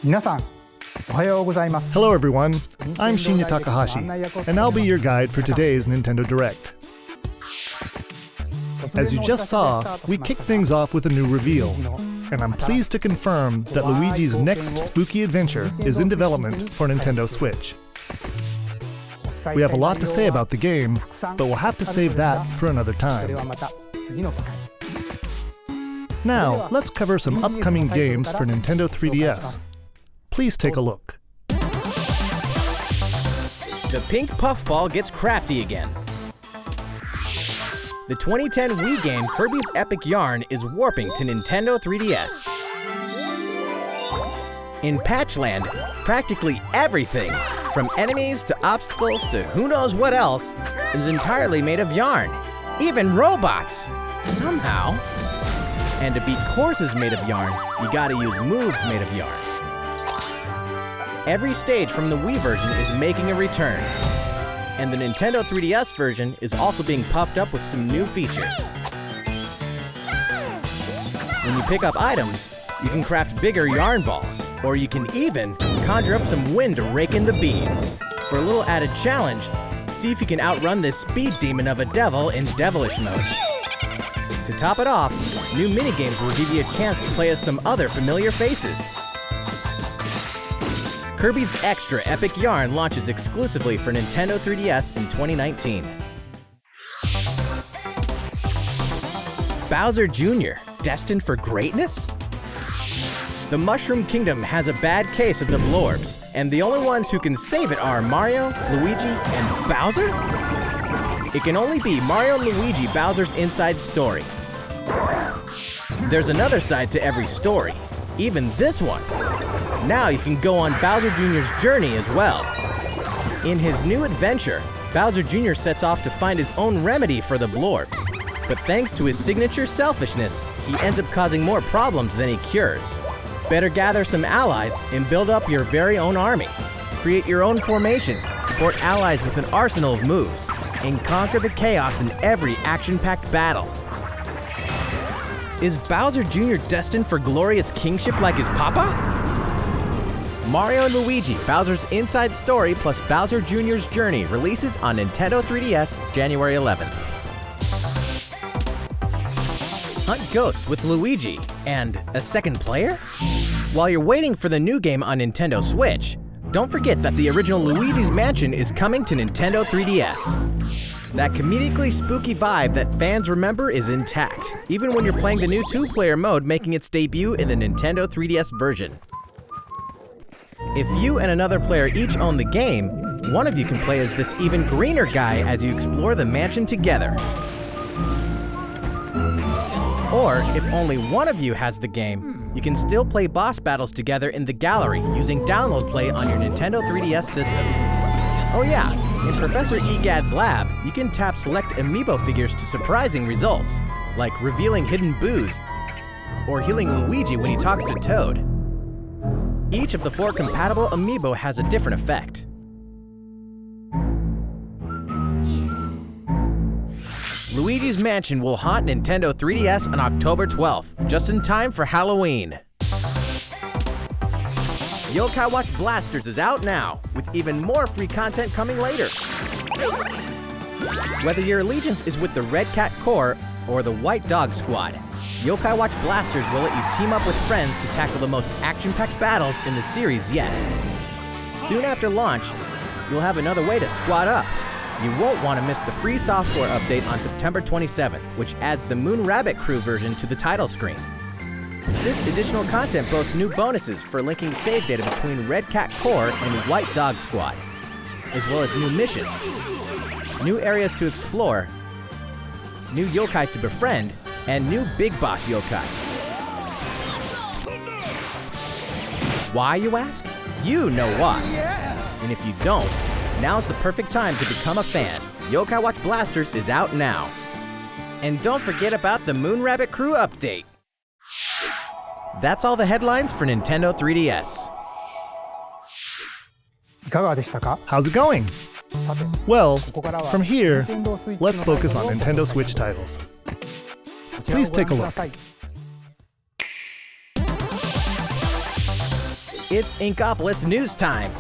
Hello everyone, I'm Shinya Takahashi, and I'll be your guide for today's Nintendo Direct. As you just saw, we kicked things off with a new reveal, and I'm pleased to confirm that Luigi's next spooky adventure is in development for Nintendo Switch. We have a lot to say about the game, but we'll have to save that for another time. Now, let's cover some upcoming games for Nintendo 3DS. Please take a look. The pink puffball gets crafty again. The 2010 Wii game Kirby's Epic Yarn is warping to Nintendo 3DS. In Patchland, practically everything, from enemies to obstacles to who knows what else, is entirely made of yarn. Even robots! Somehow. And to beat courses made of yarn, you gotta use moves made of yarn. Every stage from the Wii version is making a return. And the Nintendo 3DS version is also being puffed up with some new features. When you pick up items, you can craft bigger yarn balls, or you can even conjure up some wind to rake in the beads. For a little added challenge, see if you can outrun this speed demon of a devil in devilish mode. To top it off, new minigames will give you a chance to play as some other familiar faces. Kirby's Extra Epic Yarn launches exclusively for Nintendo 3DS in 2019. Bowser Jr., destined for greatness? The Mushroom Kingdom has a bad case of the Blorbs, and the only ones who can save it are Mario, Luigi, and Bowser? It can only be Mario and Luigi Bowser's inside story. There's another side to every story, even this one. Now you can go on Bowser Jr.'s journey as well. In his new adventure, Bowser Jr. sets off to find his own remedy for the Blorbs. But thanks to his signature selfishness, he ends up causing more problems than he cures. Better gather some allies and build up your very own army. Create your own formations, support allies with an arsenal of moves, and conquer the chaos in every action-packed battle. Is Bowser Jr. destined for glorious kingship like his papa? Mario & Luigi, Bowser's Inside Story plus Bowser Jr.'s Journey releases on Nintendo 3DS January 11th. Hunt ghosts with Luigi and a second player? While you're waiting for the new game on Nintendo Switch, don't forget that the original Luigi's Mansion is coming to Nintendo 3DS. That comedically spooky vibe that fans remember is intact, even when you're playing the new 2-player mode making its debut in the Nintendo 3DS version. If you and another player each own the game, one of you can play as this even greener guy as you explore the mansion together. Or, if only one of you has the game, you can still play boss battles together in the gallery using download play on your Nintendo 3DS systems. Oh yeah, in Professor Egad's lab, you can tap select amiibo figures to surprising results, like revealing hidden boos, or healing Luigi when he talks to Toad. Each of the 4 compatible amiibo has a different effect. Luigi's Mansion will haunt Nintendo 3DS on October 12th, just in time for Halloween. Yokai Watch Blasters is out now, with even more free content coming later. Whether your allegiance is with the Red Cat Corps or the White Dog Squad, Yokai Watch Blasters will let you team up with friends to tackle the most action-packed battles in the series yet. Soon after launch, you'll have another way to squad up. You won't want to miss the free software update on September 27th, which adds the Moon Rabbit Crew version to the title screen. This additional content boasts new bonuses for linking save data between Red Cat Corps and White Dog Squad, as well as new missions, new areas to explore, new yokai to befriend, and new Big Boss yokai. Why, you ask? You know why. And if you don't, now's the perfect time to become a fan. Yokai Watch Blasters is out now. And don't forget about the Moon Rabbit Crew update. That's all the headlines for Nintendo 3DS. How's it going? Well, from here, let's focus on Nintendo Switch titles. Please take a look. It's Inkopolis News Time.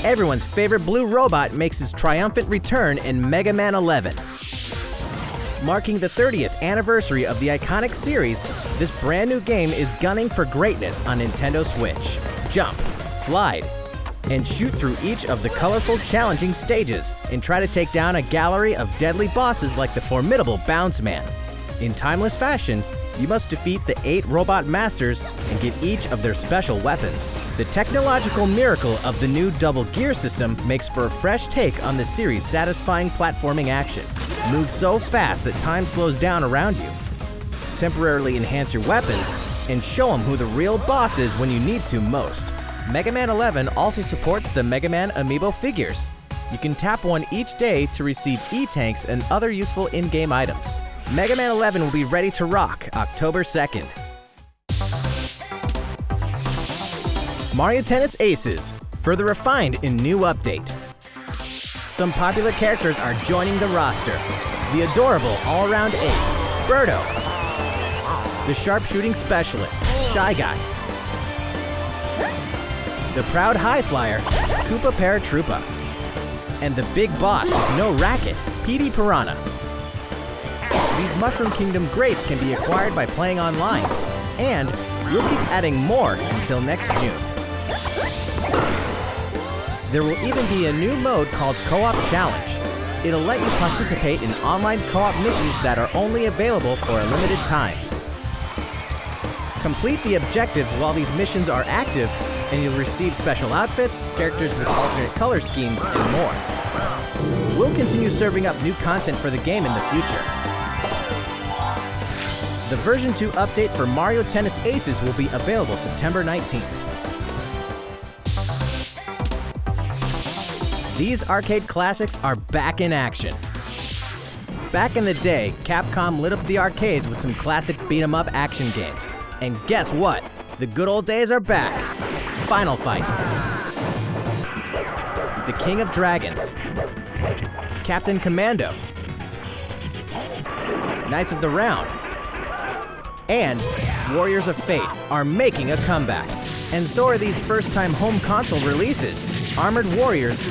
Everyone's favorite blue robot makes his triumphant return in Mega Man 11. Marking the 30th anniversary of the iconic series, this brand new game is gunning for greatness on Nintendo Switch. Jump, slide, and shoot through each of the colorful, challenging stages, and try to take down a gallery of deadly bosses like the formidable Bounce Man. In timeless fashion, you must defeat the 8 robot masters and get each of their special weapons. The technological miracle of the new double gear system makes for a fresh take on the series' satisfying platforming action. Move so fast that time slows down around you. Temporarily enhance your weapons and show them who the real boss is when you need to most. Mega Man 11 also supports the Mega Man amiibo figures. You can tap one each day to receive E-tanks and other useful in-game items. Mega Man 11 will be ready to rock October 2nd. Mario Tennis Aces, further refined in new update. Some popular characters are joining the roster. The adorable all-around ace, Birdo. The sharpshooting specialist, Shy Guy. The proud high flyer, Koopa Paratroopa. And the big boss with no racket, Petey Piranha. These Mushroom Kingdom greats can be acquired by playing online, and we'll keep adding more until next June. There will even be a new mode called Co-op Challenge. It'll let you participate in online co-op missions that are only available for a limited time. Complete the objectives while these missions are active, and you'll receive special outfits, characters with alternate color schemes, and more. We'll continue serving up new content for the game in the future. The version 2 update for Mario Tennis Aces will be available September 19th. These arcade classics are back in action. Back in the day, Capcom lit up the arcades with some classic beat-em-up action games. And guess what? The good old days are back. Final Fight, The King of Dragons, Captain Commando, Knights of the Round, and Warriors of Fate are making a comeback. And so are these first-time home console releases. Armored Warriors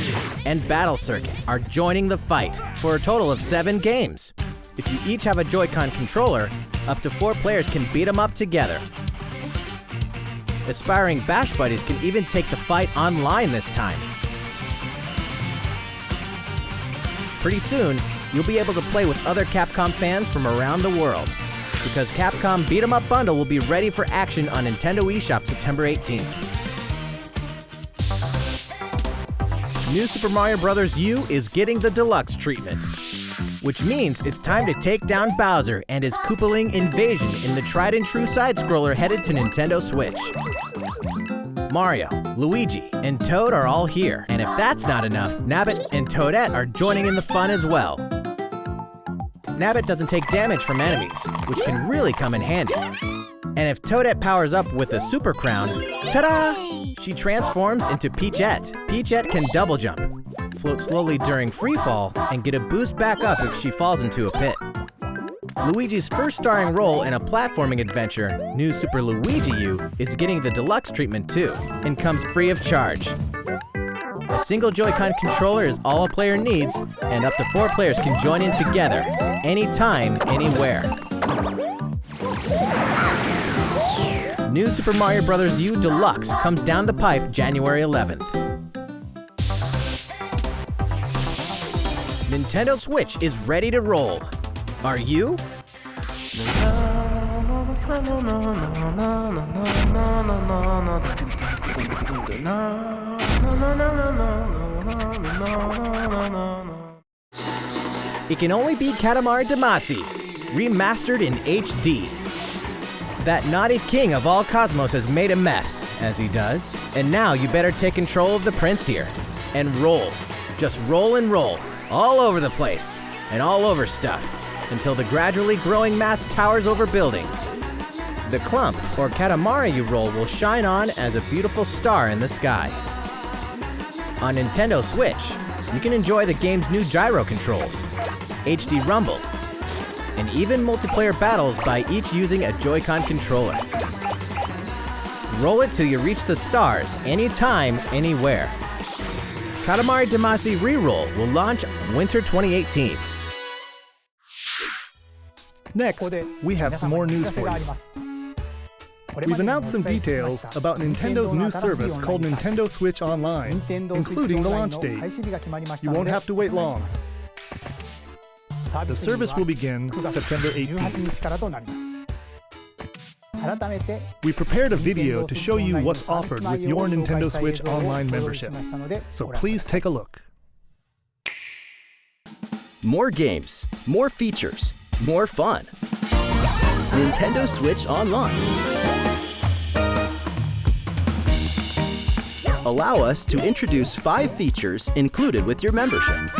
and Battle Circuit are joining the fight for a total of 7 games. If you each have a Joy-Con controller, up to 4 players can beat them up together. Aspiring Bash Buddies can even take the fight online this time. Pretty soon, you'll be able to play with other Capcom fans from around the world, because Capcom Beat 'em Up Bundle will be ready for action on Nintendo eShop September 18th. New Super Mario Bros. U is getting the Deluxe treatment. which means it's time to take down Bowser and his Koopaling invasion in the tried-and-true side-scroller headed to Nintendo Switch. Mario, Luigi, and Toad are all here, and if that's not enough, Nabbit and Toadette are joining in the fun as well. Nabbit doesn't take damage from enemies, which can really come in handy. And if Toadette powers up with a Super Crown, ta-da! She transforms into Peachette. Peachette can double jump, float slowly during free fall, and get a boost back up if she falls into a pit. Luigi's first starring role in a platforming adventure, New Super Luigi U, is getting the Deluxe treatment too, and comes free of charge. A single Joy-Con controller is all a player needs, and up to 4 players can join in together, anytime, anywhere. New Super Mario Bros. U Deluxe comes down the pipe January 11th. Nintendo Switch is ready to roll. Are you? It can only be Katamari Damacy, remastered in HD. That naughty king of all cosmos has made a mess, as he does, and now you better take control of the prince here. And roll. Just roll and roll, all over the place, and all over stuff, until the gradually growing mass towers over buildings. The clump, or Katamari you roll, will shine on as a beautiful star in the sky. On Nintendo Switch, you can enjoy the game's new gyro controls, HD Rumble, and even multiplayer battles by each using a Joy-Con controller. Roll it till you reach the stars, anytime, anywhere. Katamari Damacy REROLL will launch winter 2018. Next, we have some more news for you. We've announced some details about Nintendo's new service called Nintendo Switch Online, including the launch date. You won't have to wait long. The service will begin September 18th. We prepared a video to show you what's offered with your Nintendo Switch Online membership, so please take a look. More games, more features, more fun. Nintendo Switch Online. Allow us to introduce 5 features included with your membership.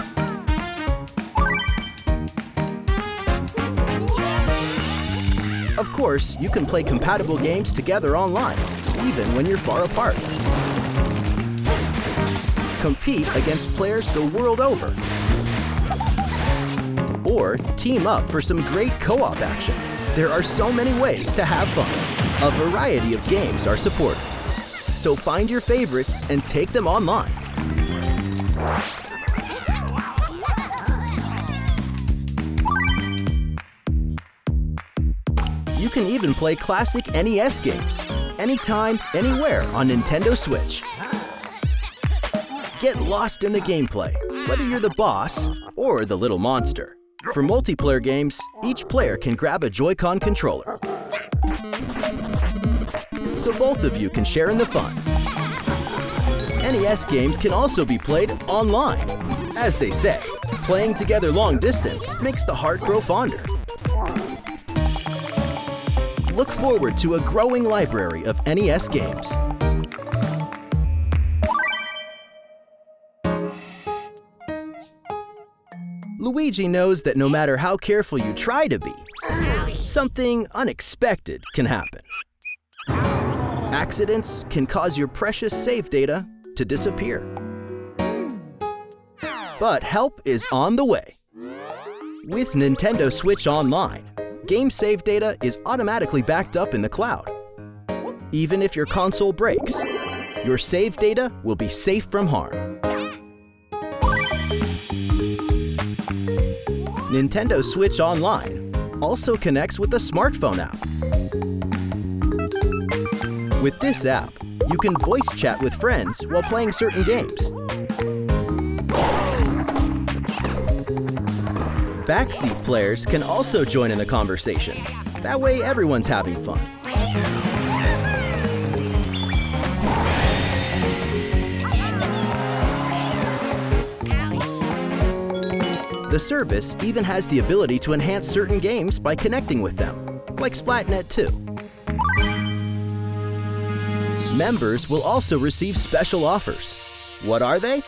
Of course, you can play compatible games together online, even when you're far apart. Compete against players the world over. Or team up for some great co-op action. There are so many ways to have fun. A variety of games are supported. So find your favorites and take them online. You can even play classic NES games, anytime, anywhere on Nintendo Switch. Get lost in the gameplay, whether you're the boss or the little monster. For multiplayer games, each player can grab a Joy-Con controller, so both of you can share in the fun. NES games can also be played online. As they say, playing together long distance makes the heart grow fonder. Look forward to a growing library of NES games. Luigi knows that no matter how careful you try to be, something unexpected can happen. Accidents can cause your precious save data to disappear. But help is on the way. With Nintendo Switch Online, game save data is automatically backed up in the cloud. Even if your console breaks, your save data will be safe from harm. Nintendo Switch Online also connects with the smartphone app. With this app, you can voice chat with friends while playing certain games. Backseat players can also join in the conversation. That way everyone's having fun. The service even has the ability to enhance certain games by connecting with them, like Splatnet 2. Members will also receive special offers. What are they?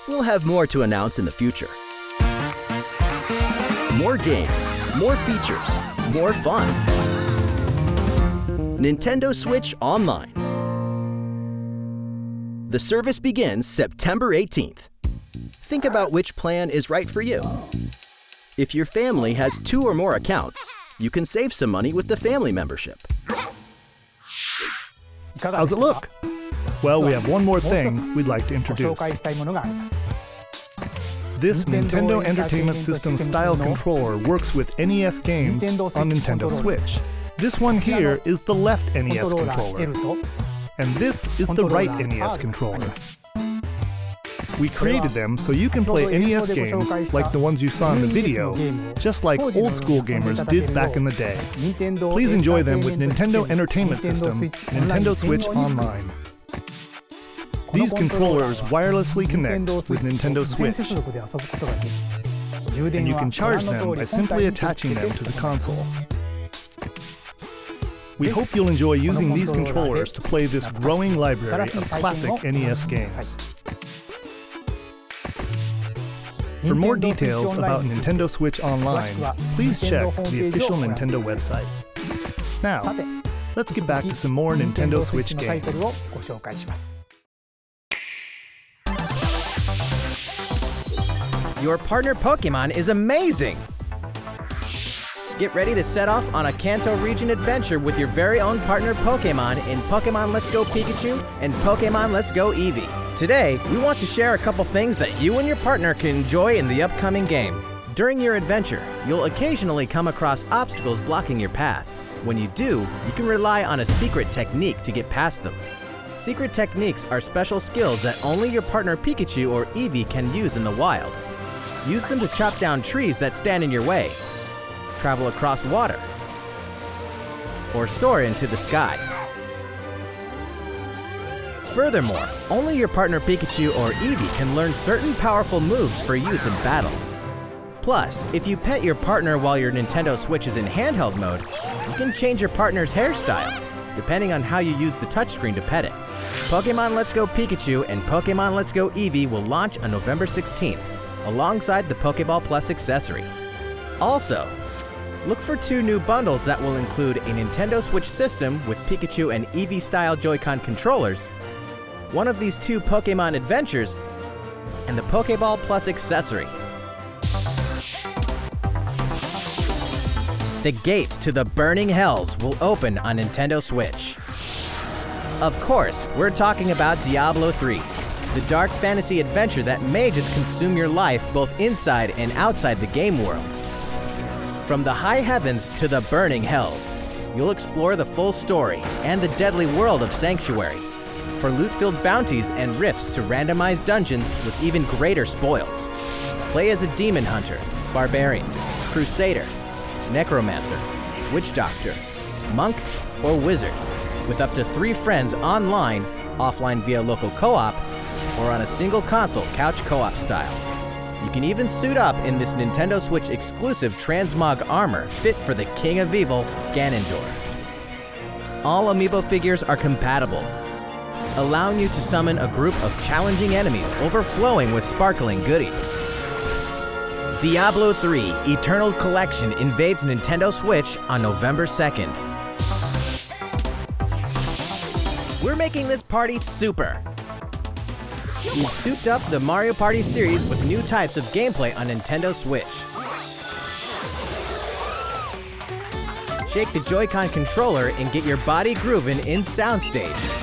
We'll have more to announce in the future. More games, more features, more fun. Nintendo Switch Online. The service begins September 18th. Think about which plan is right for you. If your family has 2 or more accounts, you can save some money with the family membership. How's it look? Well, we have one more thing we'd like to introduce. This Nintendo Entertainment System style controller works with NES games on Nintendo Switch. This one here is the left NES controller, and this is the right NES controller. We created them so you can play NES games like the ones you saw in the video, just like old school gamers did back in the day. Please enjoy them with Nintendo Entertainment System, Nintendo Switch Online. These controllers wirelessly connect with Nintendo Switch, and you can charge them by simply attaching them to the console. We hope you'll enjoy using these controllers to play this growing library of classic NES games. For more details about Nintendo Switch Online, please check the official Nintendo website. Now, let's get back to some more Nintendo Switch games. Your partner Pokémon is amazing! Get ready to set off on a Kanto region adventure with your very own partner Pokémon in Pokémon Let's Go Pikachu and Pokémon Let's Go Eevee. Today, we want to share a couple things that you and your partner can enjoy in the upcoming game. During your adventure, you'll occasionally come across obstacles blocking your path. When you do, you can rely on a secret technique to get past them. Secret techniques are special skills that only your partner Pikachu or Eevee can use in the wild. Use them to chop down trees that stand in your way, travel across water, or soar into the sky. Furthermore, only your partner Pikachu or Eevee can learn certain powerful moves for use in battle. Plus, if you pet your partner while your Nintendo Switch is in handheld mode, you can change your partner's hairstyle, depending on how you use the touchscreen to pet it. Pokémon Let's Go Pikachu and Pokémon Let's Go Eevee will launch on November 16th, alongside the Pokéball Plus accessory. Also, look for 2 new bundles that will include a Nintendo Switch system with Pikachu and Eevee-style Joy-Con controllers, one of these 2 Pokémon adventures, and the Pokéball Plus accessory. The gates to the burning hells will open on Nintendo Switch. Of course, we're talking about Diablo 3, the dark fantasy adventure that may just consume your life both inside and outside the game world. From the high heavens to the burning hells, you'll explore the full story and the deadly world of Sanctuary, for loot-filled bounties and rifts to randomized dungeons with even greater spoils. Play as a demon hunter, barbarian, crusader, necromancer, witch doctor, monk, or wizard, with up to 3 friends online, offline via local co-op, or on a single console couch co-op style. You can even suit up in this Nintendo Switch exclusive Transmog armor fit for the King of Evil, Ganondorf. All amiibo figures are compatible, allowing you to summon a group of challenging enemies overflowing with sparkling goodies. Diablo 3 Eternal Collection invades Nintendo Switch on November 2nd. We're making this party super! We've souped up the Mario Party series with new types of gameplay on Nintendo Switch. Shake the Joy-Con controller and get your body grooving in Soundstage.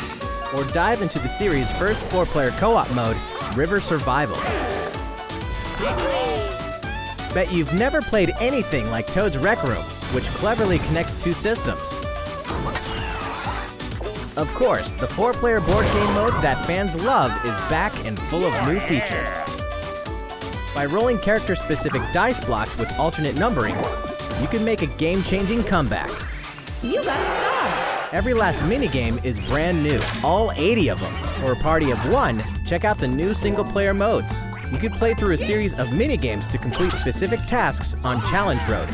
Or dive into the series' first 4-player co-op mode, River Survival. Bet you've never played anything like Toad's Rec Room, which cleverly connects 2 systems. Of course, the 4-player board game mode that fans love is back and full of new features. By rolling character-specific dice blocks with alternate numberings, you can make a game-changing comeback. You got a star! Every last minigame is brand new, all 80 of them. For a party of 1, check out the new single-player modes. You can play through a series of minigames to complete specific tasks on Challenge Road.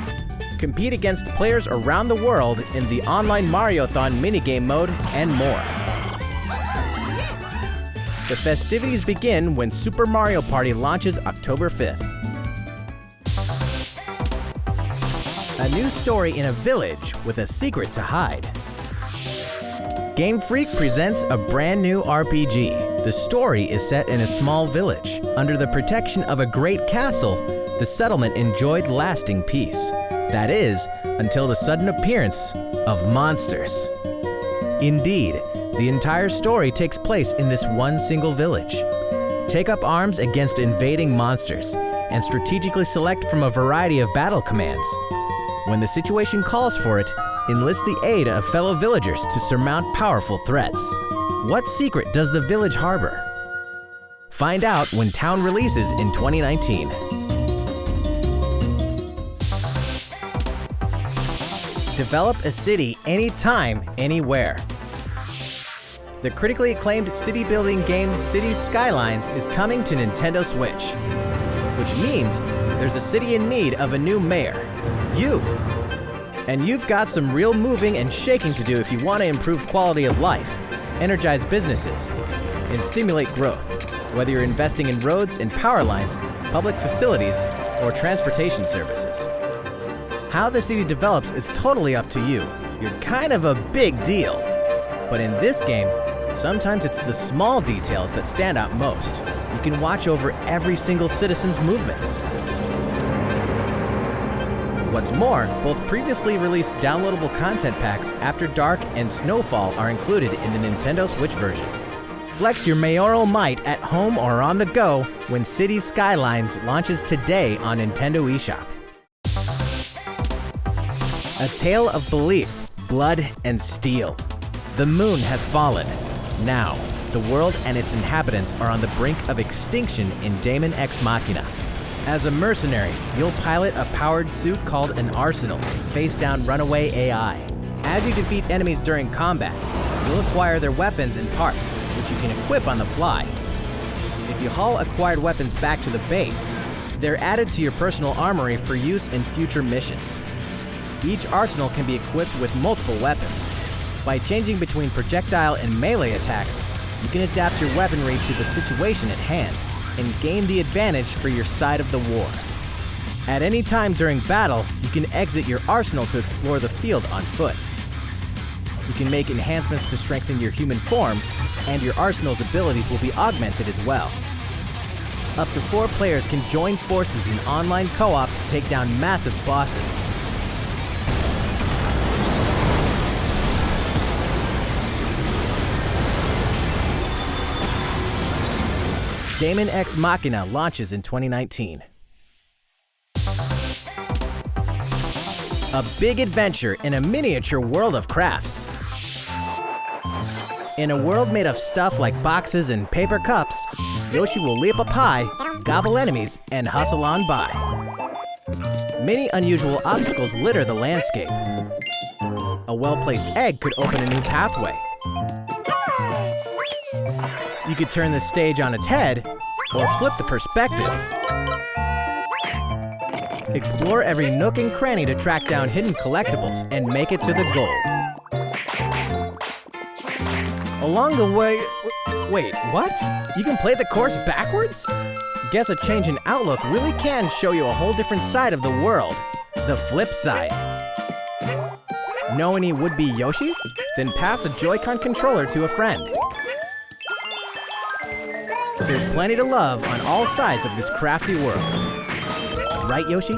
Compete against players around the world in the online Mariothon minigame mode, and more. The festivities begin when Super Mario Party launches October 5th. A new story in a village with a secret to hide. Game Freak presents a brand new RPG. The story is set in a small village. Under the protection of a great castle, the settlement enjoyed lasting peace. That is, until the sudden appearance of monsters. Indeed, the entire story takes place in this one single village. Take up arms against invading monsters, and strategically select from a variety of battle commands. When the situation calls for it, enlist the aid of fellow villagers to surmount powerful threats. What secret does the village harbor? Find out when Town releases in 2019. Develop a city anytime, anywhere. The critically acclaimed city-building game Cities Skylines is coming to Nintendo Switch, which means there's a city in need of a new mayor, you. And you've got some real moving and shaking to do if you want to improve quality of life, energize businesses, and stimulate growth, whether you're investing in roads and power lines, public facilities, or transportation services. How the city develops is totally up to you. You're kind of a big deal. But in this game, sometimes it's the small details that stand out most. You can watch over every single citizen's movements. What's more, both previously released downloadable content packs After Dark and Snowfall are included in the Nintendo Switch version. Flex your mayoral might at home or on the go when Cities Skylines launches today on Nintendo eShop. A tale of belief, blood, and steel. The moon has fallen. Now, the world and its inhabitants are on the brink of extinction in DAEMON Ex Machina. As a mercenary, you'll pilot a powered suit called an Arsenal, face down runaway AI. As you defeat enemies during combat, you'll acquire their weapons and parts, which you can equip on the fly. If you haul acquired weapons back to the base, they're added to your personal armory for use in future missions. Each arsenal can be equipped with multiple weapons. By changing between projectile and melee attacks, you can adapt your weaponry to the situation at hand and gain the advantage for your side of the war. At any time during battle, you can exit your arsenal to explore the field on foot. You can make enhancements to strengthen your human form, and your arsenal's abilities will be augmented as well. Up to 4 players can join forces in online co-op to take down massive bosses. DAEMON Ex Machina launches in 2019. A big adventure in a miniature world of crafts. In a world made of stuff like boxes and paper cups, Yoshi will leap up high, gobble enemies, and hustle on by. Many unusual obstacles litter the landscape. A well-placed egg could open a new pathway. You could turn the stage on its head, or flip the perspective. Explore every nook and cranny to track down hidden collectibles and make it to the goal. Along the way... Wait, what? You can play the course backwards? Guess a change in outlook really can show you a whole different side of the world. The flip side. Know any would-be Yoshis? Then pass a Joy-Con controller to a friend. There's plenty to love on all sides of this crafty world. Right, Yoshi?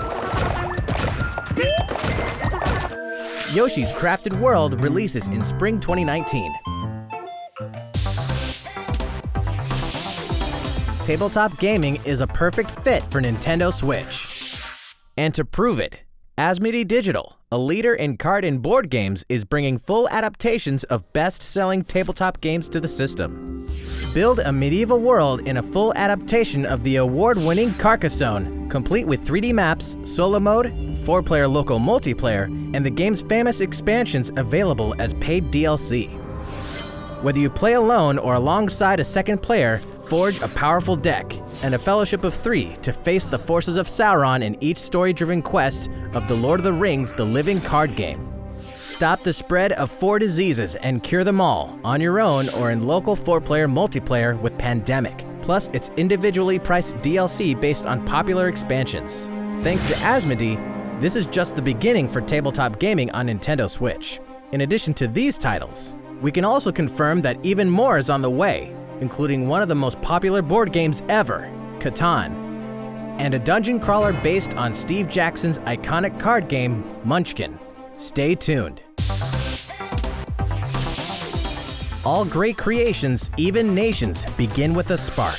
Yoshi's Crafted World releases in spring 2019. Tabletop gaming is a perfect fit for Nintendo Switch. And to prove it, Asmodee Digital, a leader in card and board games, is bringing full adaptations of best-selling tabletop games to the system. Build a medieval world in a full adaptation of the award-winning Carcassonne, complete with 3D maps, solo mode, 4-player local multiplayer, and the game's famous expansions available as paid DLC. Whether you play alone or alongside a second player, forge a powerful deck and a fellowship of 3 to face the forces of Sauron in each story-driven quest of The Lord of the Rings: The Living Card Game. Stop the spread of 4 diseases and cure them all on your own or in local 4-player multiplayer with Pandemic, plus its individually priced DLC based on popular expansions. Thanks to Asmodee, this is just the beginning for tabletop gaming on Nintendo Switch. In addition to these titles, we can also confirm that even more is on the way, including one of the most popular board games ever, Catan, and a dungeon crawler based on Steve Jackson's iconic card game, Munchkin. Stay tuned. All great creations, even nations, begin with a spark.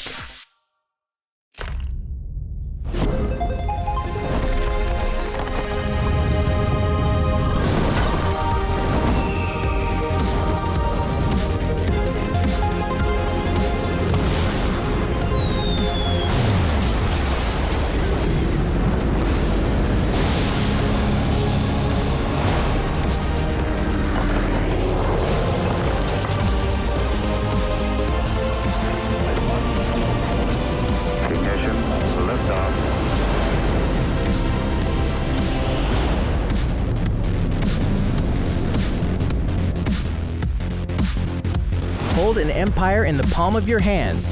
Hold an empire in the palm of your hands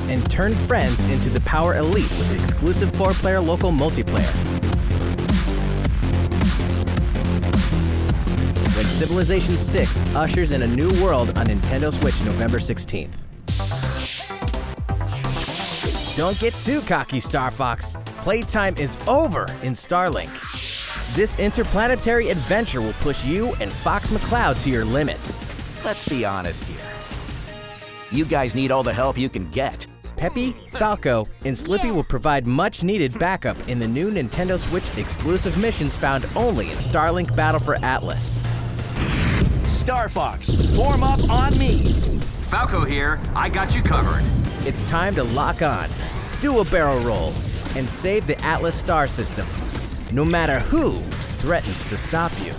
and turn friends into the Power Elite with exclusive 4-player local multiplayer. When Civilization VI ushers in a new world on Nintendo Switch November 16th. Don't get too cocky, Star Fox. Playtime is over in Starlink. This interplanetary adventure will push you and Fox McCloud to your limits. Let's be honest here. You guys need all the help you can get. Peppy, Falco, and Slippy will provide much-needed backup in the new Nintendo Switch exclusive missions found only in Starlink Battle for Atlas. Star Fox, form up on me. Falco here, I got you covered. It's time to lock on, do a barrel roll, and save the Atlas star system, no matter who threatens to stop you.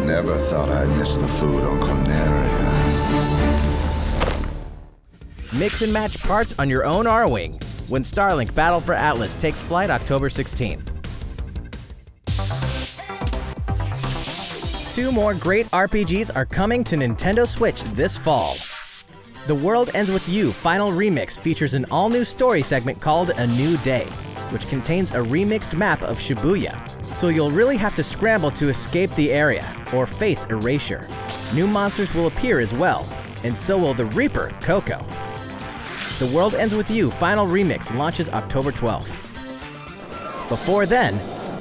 Never thought I'd miss the food on Corneria. Mix and match parts on your own R-Wing when Starlink Battle for Atlas takes flight October 16th. 2 more great RPGs are coming to Nintendo Switch this fall. The World Ends With You Final Remix features an all-new story segment called A New Day, which contains a remixed map of Shibuya, so you'll really have to scramble to escape the area or face erasure. New monsters will appear as well, and so will the Reaper, Coco. The World Ends With You Final Remix launches October 12th. Before then,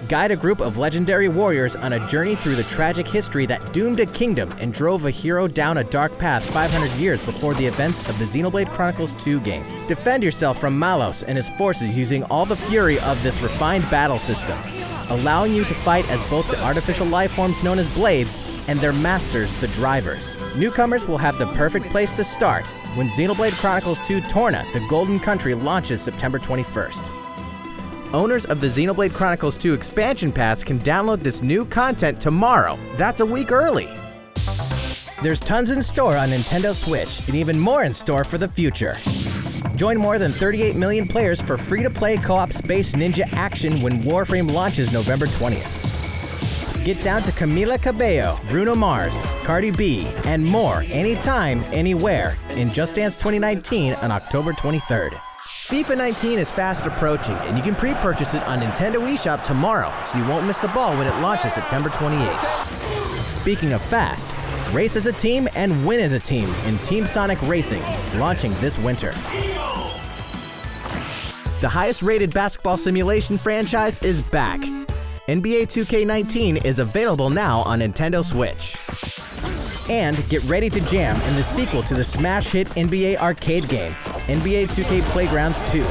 guide a group of legendary warriors on a journey through the tragic history that doomed a kingdom and drove a hero down a dark path 500 years before the events of the Xenoblade Chronicles 2 game. Defend yourself from Malos and his forces using all the fury of this refined battle system, allowing you to fight as both the artificial life forms known as Blades and their masters, the Drivers. Newcomers will have the perfect place to start when Xenoblade Chronicles 2 Torna, the Golden Country launches September 21st. Owners of the Xenoblade Chronicles 2 expansion pass can download this new content tomorrow. That's a week early. There's tons in store on Nintendo Switch and even more in store for the future. Join more than 38 million players for free-to-play co-op Space Ninja action when Warframe launches November 20th. Get down to Camila Cabello, Bruno Mars, Cardi B, and more anytime, anywhere in Just Dance 2019 on October 23rd. FIFA 19 is fast approaching, and you can pre-purchase it on Nintendo eShop tomorrow, so you won't miss the ball when it launches September 28th. Speaking of fast, race as a team and win as a team in Team Sonic Racing, launching this winter. The highest-rated basketball simulation franchise is back. NBA 2K19 is available now on Nintendo Switch. And get ready to jam in the sequel to the smash hit NBA arcade game, NBA 2K Playgrounds 2.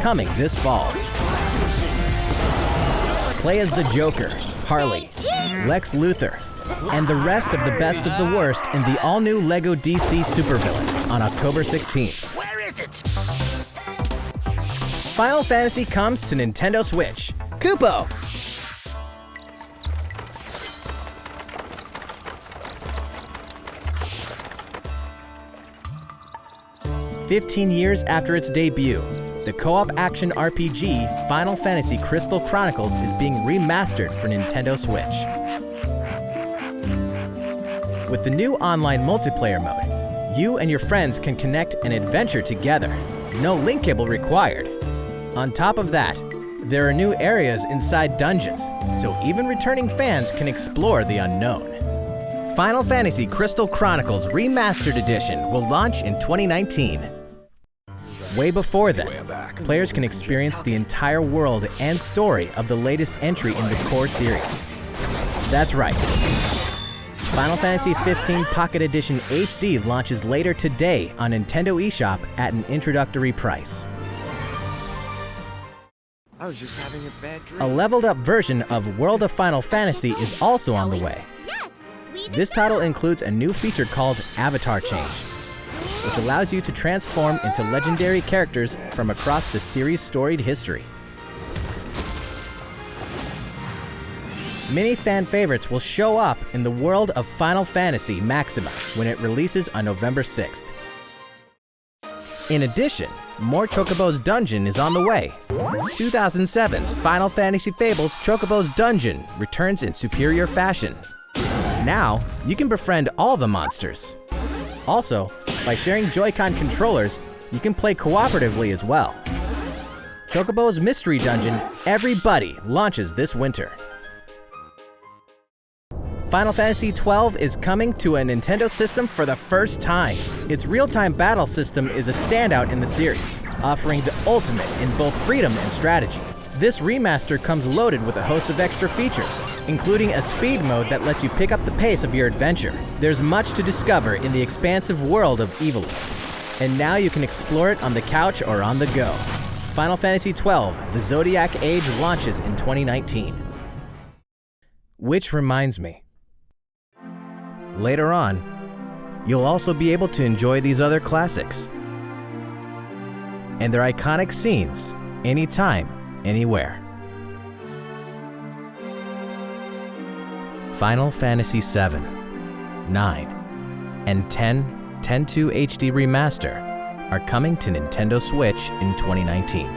coming this fall. Play as the Joker, Harley, Lex Luthor, and the rest of the best of the worst in the all-new LEGO DC Super-Villiains on October 16th. Where is it? Final Fantasy comes to Nintendo Switch. Kupo! "15 years after its debut, the co-op action RPG Final Fantasy Crystal Chronicles is being remastered for Nintendo Switch. With the new online multiplayer mode, you and your friends can connect and adventure together. No link cable required. On top of that, there are new areas inside dungeons, so even returning fans can explore the unknown. Final Fantasy Crystal Chronicles Remastered Edition will launch in 2019. Way before then, players can experience the entire world and story of the latest entry in the core series. That's right. Final Fantasy XV Pocket Edition HD launches later today on Nintendo eShop at an introductory price. I was just having a bad dream. A leveled up version of World of Final Fantasy is also on the way. This title includes a new feature called Avatar Change, which allows you to transform into legendary characters from across the series' storied history. Many fan favorites will show up in the world of Final Fantasy Maxima when it releases on November 6th. In addition, more Chocobo's Dungeon is on the way. 2007's Final Fantasy Fables Chocobo's Dungeon returns in superior fashion. Now, you can befriend all the monsters. Also, by sharing Joy-Con controllers, you can play cooperatively as well. Chocobo's Mystery Dungeon Everybody launches this winter. Final Fantasy XII is coming to a Nintendo system for the first time. Its real-time battle system is a standout in the series, offering the ultimate in both freedom and strategy. This remaster comes loaded with a host of extra features, including a speed mode that lets you pick up the pace of your adventure. There's much to discover in the expansive world of Ivalice, and now you can explore it on the couch or on the go. Final Fantasy XII, The Zodiac Age launches in 2019. Which reminds me, later on, you'll also be able to enjoy these other classics and their iconic scenes anytime, anywhere. Final Fantasy VII, 9, and 10/2 HD Remaster are coming to Nintendo Switch in 2019.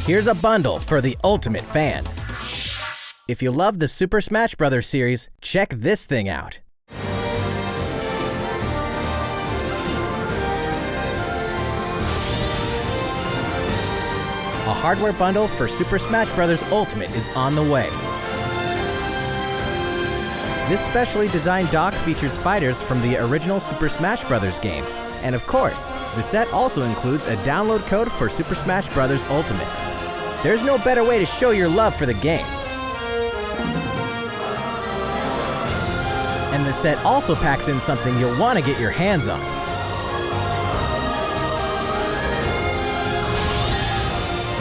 Here's a bundle for the ultimate fan. If you love the Super Smash Bros. Series, check this thing out. A hardware bundle for Super Smash Bros. Ultimate is on the way. This specially designed dock features fighters from the original Super Smash Bros. Game. And of course, the set also includes a download code for Super Smash Bros. Ultimate. There's no better way to show your love for the game. And the set also packs in something you'll want to get your hands on.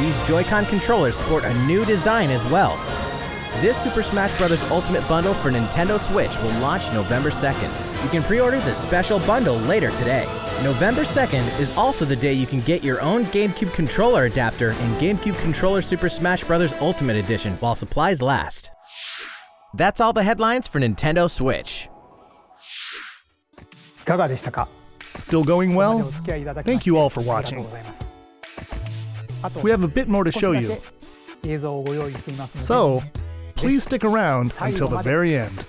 These Joy-Con controllers sport a new design as well. This Super Smash Bros. Ultimate Bundle for Nintendo Switch will launch November 2nd. You can pre-order the special bundle later today. November 2nd is also the day you can get your own GameCube controller adapter in GameCube Controller Super Smash Bros. Ultimate Edition while supplies last. That's all the headlines for Nintendo Switch. Still going well? Thank you all for watching. We have a bit more to show you. So, please stick around until the very end.